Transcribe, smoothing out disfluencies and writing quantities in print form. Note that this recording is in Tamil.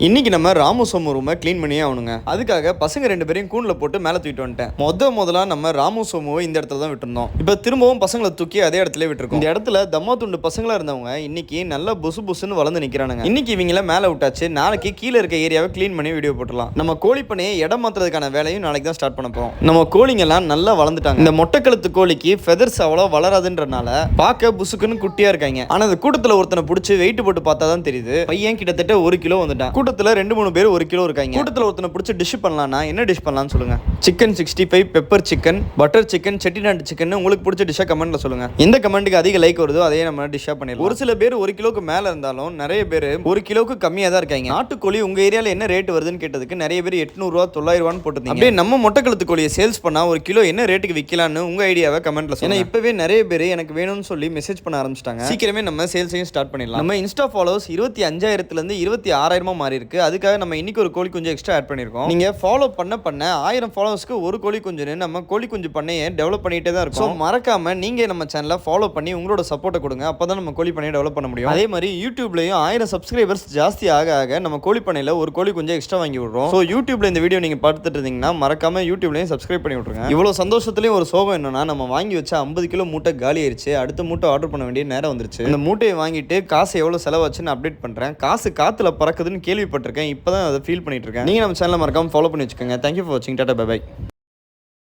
இன்னைக்கு நம்ம ராமு ரூமை க்ளீன் பண்ணியே ஆகணுங்க. அதுக்காக பசங்க 2 பேரையும் கூண்டில் போட்டு மேலே தூக்கிட்டு வந்துட்டேன். முதல்ல நம்ம ராமு சோமுவை இந்த இடத்துல தான் விட்டுருந்தோம். இப்போ திரும்பவும் பசங்களை தூக்கி அதே இடத்துல விட்டுருக்கோம். இந்த இடத்துல தம்மா துண்டு பசங்களா இருந்தவங்க இன்னைக்கு நல்லா புசு புசுன்னு வளர்ந்து நிற்கிறானுங்க. இன்னைக்கு இவங்கள மேலே விட்டாச்சு. நாளைக்கு கீழே இருக்க ஏரியாவை க்ளீன் பண்ணி வீடியோ போட்டுலாம். நம்ம கோழி பண்ணையை இடம் மாற்றுறதுக்கான வேலையும் நாளைக்கு தான் ஸ்டார்ட் பண்ண போகிறோம். நம்ம கோழிங்கெல்லாம் நல்லா வளர்ந்துட்டாங்க. இந்த மொட்டைக்கழுத்து கோழிக்கு ஃபெதர்ஸ் அவ்வளோ வளராதுன்றனால பார்க்க புசுக்குன்னு குட்டியா இருக்காங்க. ஆனால் அந்த கூட்டத்தில் ஒருத்தனை பிடிச்சி வெயிட் போட்டு பார்த்தா தான் தெரியுது பையன் கிட்டத்தட்ட 1 கிலோ வந்துட்டான். கூட்டத்தில் 2-3 பேர் 1 கிலோ இருக்காங்க. கூட்டத்தில் ஒருத்தனை பிடிச்சி டிஷ் பண்ணலாம்னா என்ன டிஷ் பண்ணலாம்னு சொல்லுங்க. Chicken 65, pepper chicken, butter chicken, Chettinad chicken உங்களுக்கு பிடிச்ச டிஷ்ஷை கமெண்ட்ல சொல்லுங்க. எந்த கமெண்ட்டுக்கு அதிக லைக் வருதோ அதையே நம்ம டிஷ்ஷா பண்ணிடலாம். ஒரு சில பேர் 1 கிலோக்கு மேல இருந்தாலும் நிறைய பேர் 1 கிலோக்கு கம்மியாக தான் இருக்காங்க. நாட்டுக்கோழி உங்க ஏரியாவில் என்ன ரேட் வருதுன்னு கேட்டதுக்கு நிறைய பேர் 800 ரூபா 900 ரூபான்னு போட்டுருந்தீங்க. அப்படியே நம்ம மொட்டைக்கழுத்து கோழியை சேல்ஸ் பண்ணா 1 கிலோ என்ன ரேட்டுக்கு விற்கலான்னு உங்க ஐடியாவை கமெண்ட்ல சொல்லுங்க. இப்பவே நிறைய பேர் எனக்கு வேணும்னு சொல்லி மெசேஜ் பண்ண ஆரம்பிச்சிட்டாங்க. சீக்கிரமே நம்ம சேல்ஸையும் ஸ்டார்ட் பண்ணிடலாம். நம்ம இன்ஸ்டா ஃபாலோவர்ஸ் 25,000 இருந்து 26,000 மாறி இருக்கு. அதுக்காக நம்ம இன்னைக்கு ஒரு கோழி குஞ்சு எக்ஸ்ட்ரா ஆட் பண்ணிருக்கோம். நீங்க ஃபாலோ பண்ண 1000 ஃபாலோவர்ஸ்க்கு ஒரு கோழி குஞ்சுன்னு நம்ம கோழி குஞ்சு பண்ணையை டெவலப் பண்ணிட்டே தான் இருக்கோம். மறக்காம நீங்க நம்ம சேனலை ஃபாலோ பண்ணி உங்களோட சப்போர்ட்டை கொடுங்க. அப்பதான் நம்ம கோழி பண்ணையை டெவலப் பண்ண முடியும். அதே மாதிரி யூடியூப்லயும் 1000 சப்ஸ்கிரைபர்ஸ் ஜாஸ்தி ஆக நம்ம கோழி பண்ணையில ஒரு கோழி குஞ்சு எக்ஸ்ட்ரா வாங்கி விடுறோம். ஸோ யூடியூப்ல இந்த வீடியோ நீங்க பார்த்துட்டு இருந்தீங்கன்னா மறக்காம யூடியூப்லயும் சப்ஸ்கிரைப் பண்ணி விட்டுருங்க. இவ்வளவு சந்தோஷத்துலயும் ஒரு சோகம் என்னன்னா நம்ம வாங்கி வச்ச 50 கிலோ மூட்டை காலி ஆயிடுச்சு. அடுத்த மூட்டை ஆர்டர் பண்ண வேண்டிய நேரம் வந்துருச்சு. இந்த மூட்டையை வாங்கிட்டு காசு எவ்வளவு செலவாச்சுன்னு அப்டேட் பண்றேன். காசு காத்துல பறக்குதுன்னு கேள்விப்பட்டிருக்கேன். இப்பதான் அதை ஃபீல் பண்ணிட்டு இருக்கேன். நீங்க நம்ம சேனலை மறக்காம ஃபாலோ பண்ணி வச்சுக்கோங்க. தேங்க்யூ ஃபார் வாட்சிங். Tata bye by.